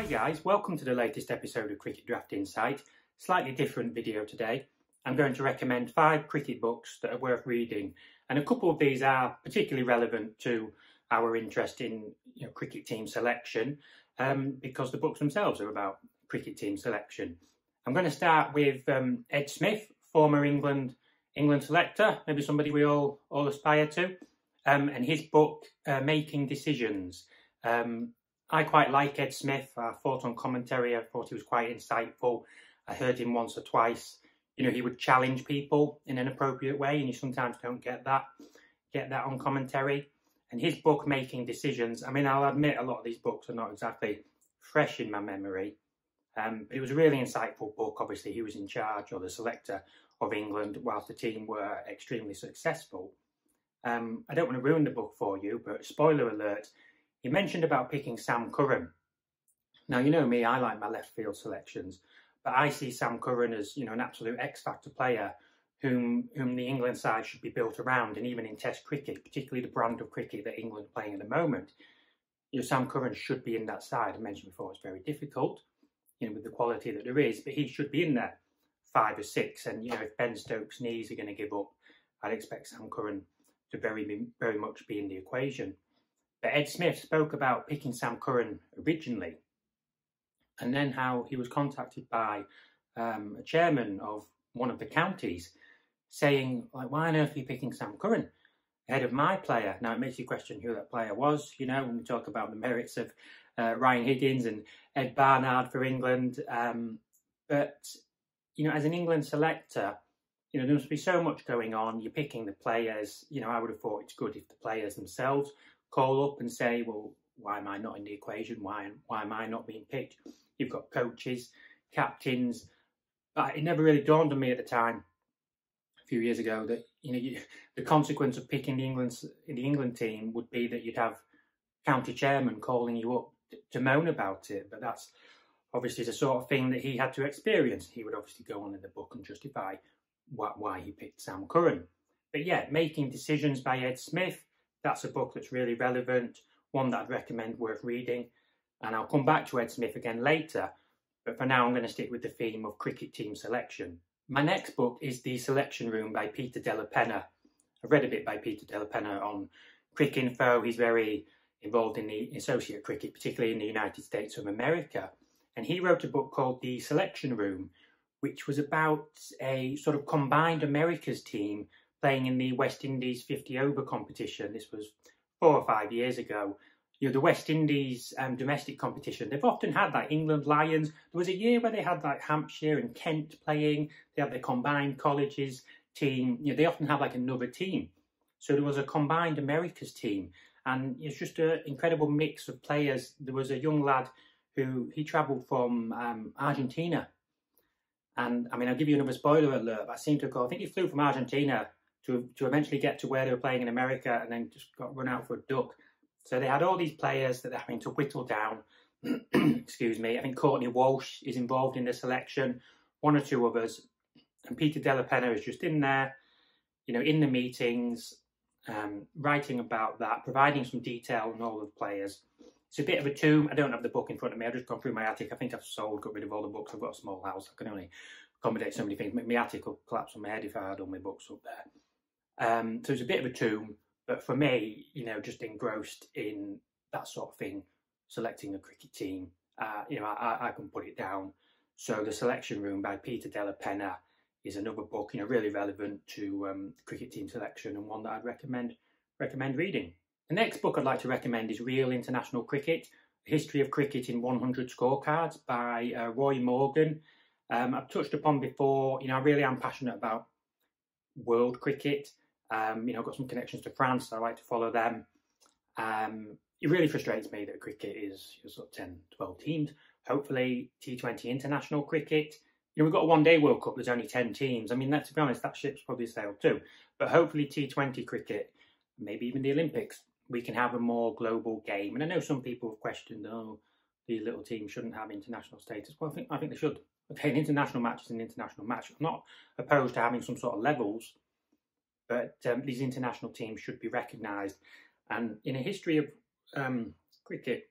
Hi guys, welcome to the latest episode of Cricket Draft Insight. Slightly different video today. I'm going to recommend 5 cricket books that are worth reading, and a couple of these are particularly relevant to our interest in cricket team selection because the books themselves are about cricket team selection. I'm going to start with Ed Smith, former England selector, maybe somebody we all aspire to, and his book Making Decisions. I quite like Ed Smith. I thought on commentary, I thought he was quite insightful. I heard him once or twice. He would challenge people in an appropriate way, and you sometimes don't get that on commentary. And his book, Making Decisions, I mean, I'll admit a lot of these books are not exactly fresh in my memory, but it was a really insightful book. Obviously, he was in charge, or the selector of England, whilst the team were extremely successful. I don't want to ruin the book for you, but spoiler alert, he mentioned about picking Sam Curran. Now, you know me, I like my left field selections, but I see Sam Curran as, an absolute X-factor player whom the England side should be built around, and even in Test cricket, particularly the brand of cricket that England are playing at the moment, Sam Curran should be in that side. I mentioned before it's very difficult, with the quality that there is, but he should be in there 5 or 6. And if Ben Stokes' knees are going to give up, I'd expect Sam Curran to very much be in the equation. But Ed Smith spoke about picking Sam Curran originally, and then how he was contacted by a chairman of one of the counties saying, why on earth are you picking Sam Curran ahead of my player? Now, it makes you question who that player was, when we talk about the merits of Ryan Higgins and Ed Barnard for England. But as an England selector, there must be so much going on. You're picking the players. I would have thought it's good if the players themselves call up and say, well, why am I not in the equation? Why am I not being picked? You've got coaches, captains. But it never really dawned on me at the time, a few years ago, that the consequence of picking the England team would be that you'd have county chairman calling you up to moan about it. But that's obviously the sort of thing that he had to experience. He would obviously go on in the book and justify why he picked Sam Curran. But yeah, Making Decisions by Ed Smith. That's a book that's really relevant, one that I'd recommend worth reading. And I'll come back to Ed Smith again later, but for now I'm going to stick with the theme of cricket team selection. My next book is The Selection Room by Peter Della Penna. I've read a bit by Peter Della Penna on Cricinfo. He's very involved in the associate cricket, particularly in the United States of America. And he wrote a book called The Selection Room, which was about a sort of combined Americas team playing in the West Indies 50-over competition. This was 4 or 5 years ago. The West Indies domestic competition, they've often had England Lions. There was a year where they had Hampshire and Kent playing. They had their combined colleges team. They often have another team. So there was a combined Americas team, and it's just an incredible mix of players. There was a young lad he travelled from Argentina. And I mean, I'll give you another spoiler alert. I think he flew from Argentina to eventually get to where they were playing in America, and then just got run out for a duck. So they had all these players that they're having to whittle down. Excuse me. I think Courtney Walsh is involved in the selection, 1 or 2 others. And Peter Della Penna is just in there, in the meetings, writing about that, providing some detail on all of the players. It's a bit of a tomb. I don't have the book in front of me. I've just gone through my attic. I think I've got rid of all the books. I've got a small house. I can only accommodate so many things. My attic will collapse on my head if I had all my books up there. So it's a bit of a tomb, but for me, just engrossed in that sort of thing, selecting a cricket team, I can put it down. So The Selection Room by Peter Della Penna is another book, really relevant to cricket team selection, and one that I'd recommend reading. The next book I'd like to recommend is Real International Cricket, A History of Cricket in 100 Scorecards by Roy Morgan. I've touched upon before, I really am passionate about world cricket. I've got some connections to France, so I like to follow them. It really frustrates me that cricket is sort of 10, 12 teams. Hopefully T20 international cricket, we've got a one-day World Cup, there's only 10 teams. I mean, to be honest, that ship's probably sailed too. But hopefully T20 cricket, maybe even the Olympics, we can have a more global game. And I know some people have questioned, these little teams shouldn't have international status. Well, I think they should. Okay, an international match is an international match. I'm not opposed to having some sort of levels, but these international teams should be recognised. And in a history of cricket,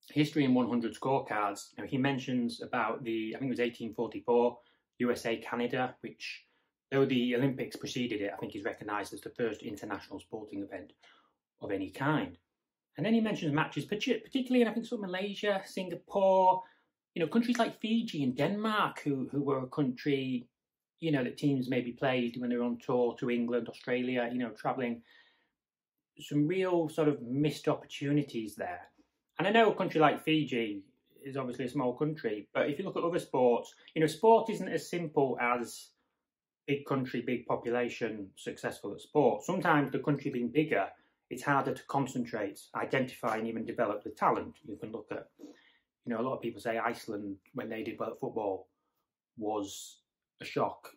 History in 100 Scorecards, he mentions about I think it was 1844, USA-Canada, which, though the Olympics preceded it, I think is recognised as the first international sporting event of any kind. And then he mentions matches, particularly in, I think, sort of Malaysia, Singapore, countries like Fiji and Denmark, who were a country, that teams maybe played when they were on tour to England, Australia, travelling. Some real sort of missed opportunities there. And I know a country like Fiji is obviously a small country, but if you look at other sports, sport isn't as simple as big country, big population, successful at sport. Sometimes the country being bigger, it's harder to concentrate, identify and even develop the talent. You can look at, a lot of people say Iceland, when they did well at football, was a shock.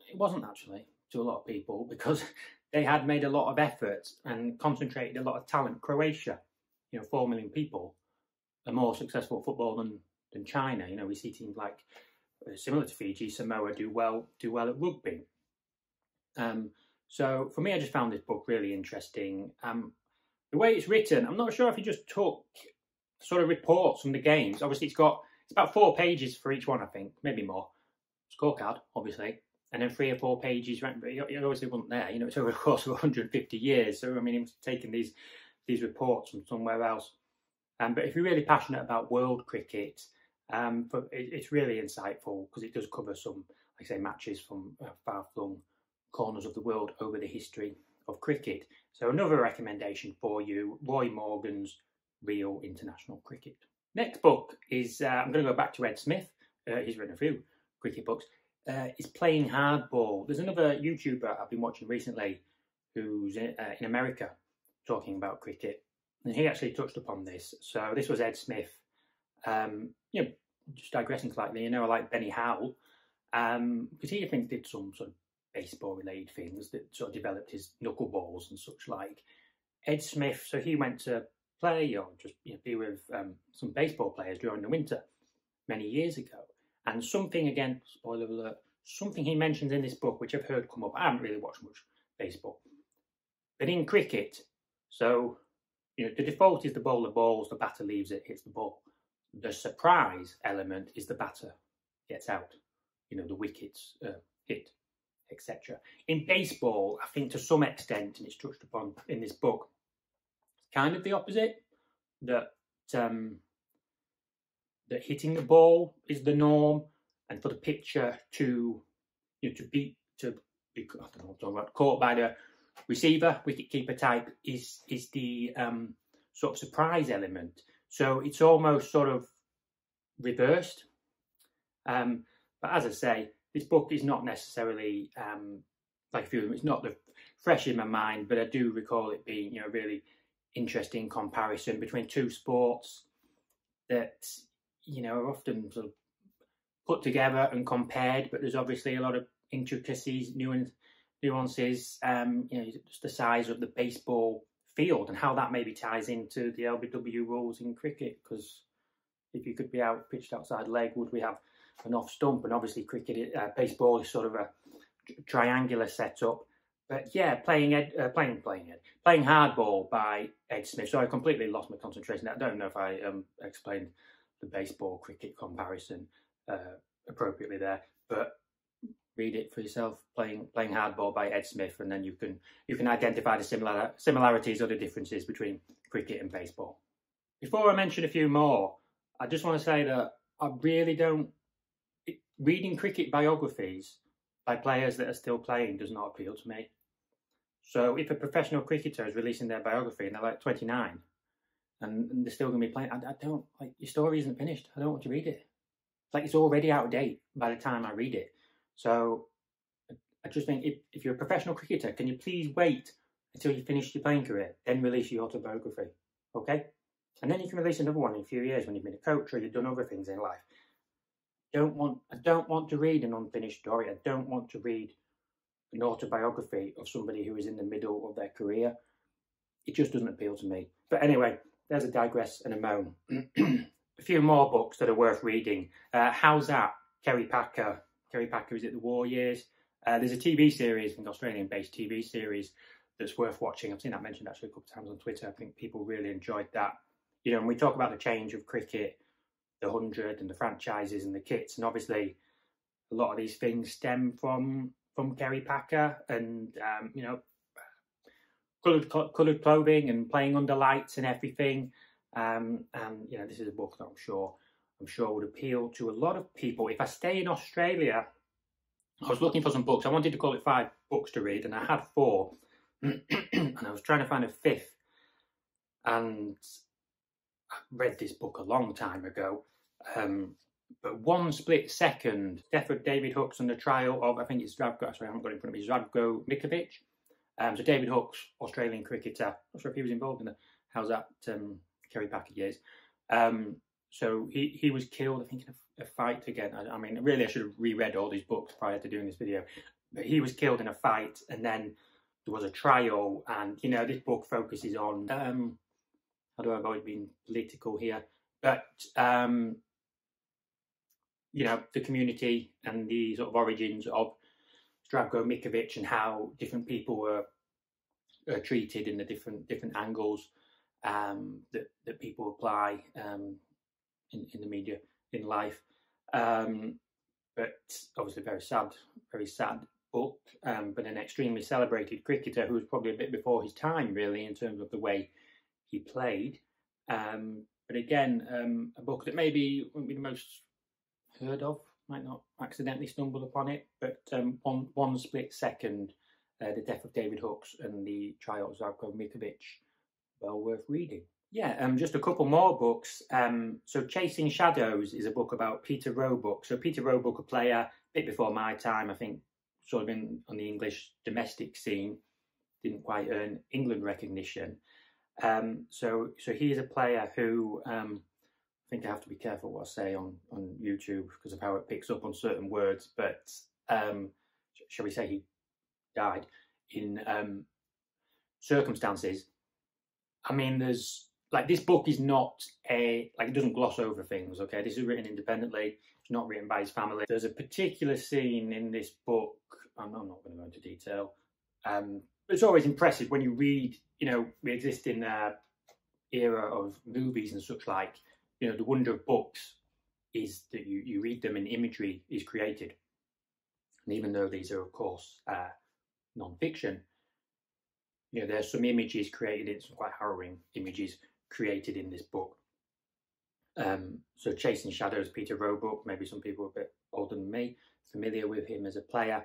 It wasn't actually to a lot of people, because they had made a lot of effort and concentrated a lot of talent. Croatia, 4 million people, are more successful at football than China. We see teams like, similar to Fiji, Samoa do well at rugby. So for me, I just found this book really interesting. The way it's written, I'm not sure if he just took sort of reports from the games. Obviously, it's about 4 pages for each one, I think, maybe more. Scorecard, obviously, and then 3 or 4 pages. Right, but it obviously wasn't there. It's over the course of 150 years. So I mean, he was taking these reports from somewhere else. But if you're really passionate about world cricket, it's really insightful, because it does cover some, like I say, matches from far-flung corners of the world over the history of cricket. So another recommendation for you, Roy Morgan's Real International Cricket. Next book is, I'm going to go back to Ed Smith. He's written a few cricket books. Is Playing Hardball. There's another YouTuber I've been watching recently who's in America talking about cricket, and he actually touched upon this. So this was Ed Smith. Just digressing slightly, I like Benny Howell, because he, I think, did some sort of baseball-related things that sort of developed his knuckleballs and such like. Ed Smith, so he went to play or just be with some baseball players during the winter many years ago. And something, again, spoiler alert, something he mentions in this book, which I've heard come up. I haven't really watched much baseball. But in cricket, so, the default is the bowler balls, the batter leaves it, hits the ball. The surprise element is the batter gets out, the wickets hit, etc. In baseball, I think to some extent, and it's touched upon in this book, it's kind of the opposite, that hitting the ball is the norm, and for the pitcher to be caught by the receiver, wicket-keeper type, is the sort of surprise element. So it's almost sort of reversed. But as I say, this book is not necessarily like a few of them. It's not fresh in my mind, but I do recall it being a really interesting comparison between two sports that are often sort of put together and compared, but there's obviously a lot of intricacies, nuances. Just the size of the baseball field and how that maybe ties into the LBW rules in cricket, because if you could be pitched outside leg, would we have an off stump? And obviously baseball is sort of a triangular setup. But yeah, Playing Hardball by Ed Smith. So I completely lost my concentration. I don't know if I explained the baseball cricket comparison appropriately there, but read it for yourself. Playing Hardball by Ed Smith, and then you can identify the similarities or the differences between cricket and baseball. Before I mention a few more, I just want to say that I really don't. Reading cricket biographies by players that are still playing does not appeal to me. So if a professional cricketer is releasing their biography and they're like 29 and they're still going to be playing, I don't, like, your story isn't finished. I don't want to read it. Like, it's already out of date by the time I read it. So I just think if you're a professional cricketer, can you please wait until you finish your playing career, then release your autobiography, okay? And then you can release another one in a few years when you've been a coach or you've done other things in life. I don't want to read an unfinished story. I don't want to read an autobiography of somebody who is in the middle of their career. It just doesn't appeal to me. But anyway, there's a digress and a moan. A few more books that are worth reading. How's That? Kerry Packer. Kerry Packer is at the War Years. There's a TV series, an Australian-based TV series that's worth watching. I've seen that mentioned actually a couple of times on Twitter. I think people really enjoyed that. You know, and we talk about the change of cricket, the 100 and the franchises and the kits, and obviously a lot of these things stem from Kerry Packer and you know, coloured clothing and playing under lights and everything. And you know, this is a book that I'm sure would appeal to a lot of people. If I stay in Australia, I was looking for some books. I wanted to call it 5 books to read, and I had 4, and I was trying to find a 5th. And I read this book a long time ago. But One Split Second, Death of David Hookes and the Trial of, I think it's Zdravko, sorry, I haven't got it in front of me, Zdravko Mikovic. So David Hookes, Australian cricketer. Not sure if he was involved in how's that Kerry Packer years. So he was killed, I think, in a fight again. I mean, really, I should have reread all these books prior to doing this video. But he was killed in a fight, and then there was a trial. And, you know, this book focuses on, how do I avoid being political here? But, you know, the community and the sort of origins of Zdravko Mikovic and how different people were treated in the different angles that people apply in the media, in life. But obviously very sad book, but an extremely celebrated cricketer who was probably a bit before his time, really, in terms of the way he played. But again, a book that maybe won't be the most heard of, might not accidentally stumble upon it, but One Split Second, The Death of David Hookes and the Trial of Zdravko Mikovic, well worth reading. Yeah, just a couple more books. So Chasing Shadows is a book about Peter Roebuck. So Peter Roebuck, a player a bit before my time, I think, sort of been on the English domestic scene, didn't quite earn England recognition. So he is a player who, I think I have to be careful what I say on YouTube because of how it picks up on certain words, but shall we say he died in circumstances. I mean, there's, like, this book is not it doesn't gloss over things, okay? This is written independently. It's not written by his family. There's a particular scene in this book, I'm not going to go into detail, but it's always impressive when you read, you know, we exist in an era of movies and such like, you know, the wonder of books is that you read them and imagery is created. And even though these are, of course, non-fiction, you know, there's some images created, some quite harrowing images created in this book. So Chasing Shadows, Peter Roebuck, maybe some people a bit older than me, familiar with him as a player,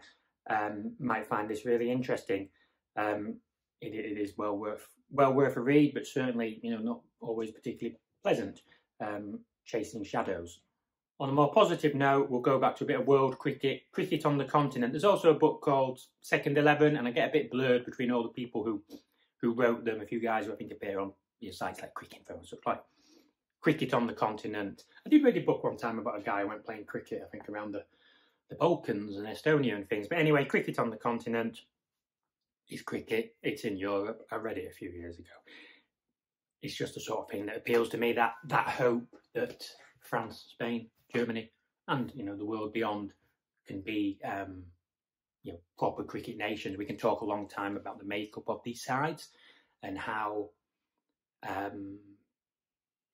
might find this really interesting. It is well worth a read, but certainly, you know, not always particularly pleasant. Chasing Shadows. On a more positive note, we'll go back to a bit of world cricket on the continent. There's also a book called Second 11, and I get a bit blurred between all the people who wrote them. A few guys who I think appear on sites like Cricinfo and stuff like Cricket on the Continent. I did read a book one time about a guy who went playing cricket, I think around the Balkans and Estonia and things. But anyway, Cricket on the Continent is cricket. It's in Europe. I read it a few years ago. It's just the sort of thing that appeals to me, that hope that France, Spain, Germany, and, you know, the world beyond can be, you know, proper cricket nations. We can talk a long time about the makeup of these sides and how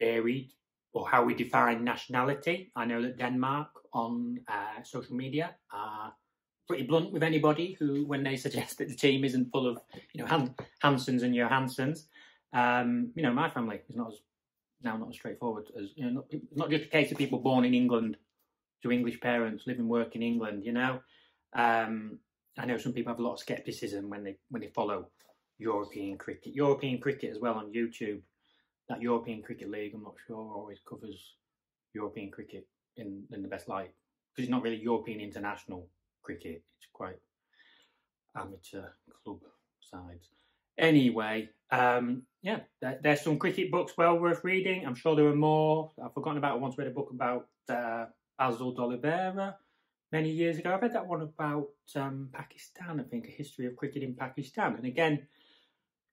varied, or how we define nationality. I know that Denmark on social media are pretty blunt with anybody who, when they suggest that the team isn't full of, you know, Hansons and Johanssons. You know, my family is not as straightforward as, you know, not just a case of people born in England to English parents, live and work in England, you know. I know some people have a lot of scepticism when they follow European cricket as well on YouTube. That European Cricket League, I'm not sure, always covers European cricket in the best light, because it's not really European international cricket, it's quite amateur club sides. Anyway, yeah, there's some cricket books well worth reading. I'm sure there are more. I've forgotten about, I once read a book about Basil d'Oliveira many years ago. I read that one about Pakistan, I think, a history of cricket in Pakistan. And again,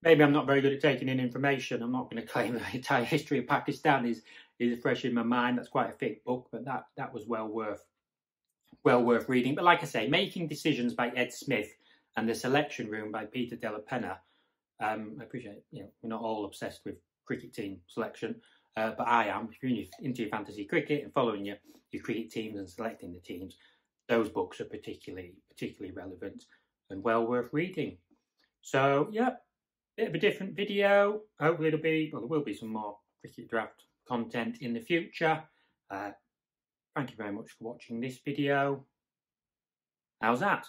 maybe I'm not very good at taking in information. I'm not going to claim the entire history of Pakistan is fresh in my mind. That's quite a thick book, but that was well worth reading. But like I say, Making Decisions by Ed Smith and The Selection Room by Peter Della Penna. I appreciate, you know, we're not all obsessed with cricket team selection. but I am. If you're into your fantasy cricket and following your cricket teams and selecting the teams, those books are particularly relevant and well worth reading. So yeah, bit of a different video. Hopefully there will be some more Cricket Draft content in the future. Thank you very much for watching this video. How's that?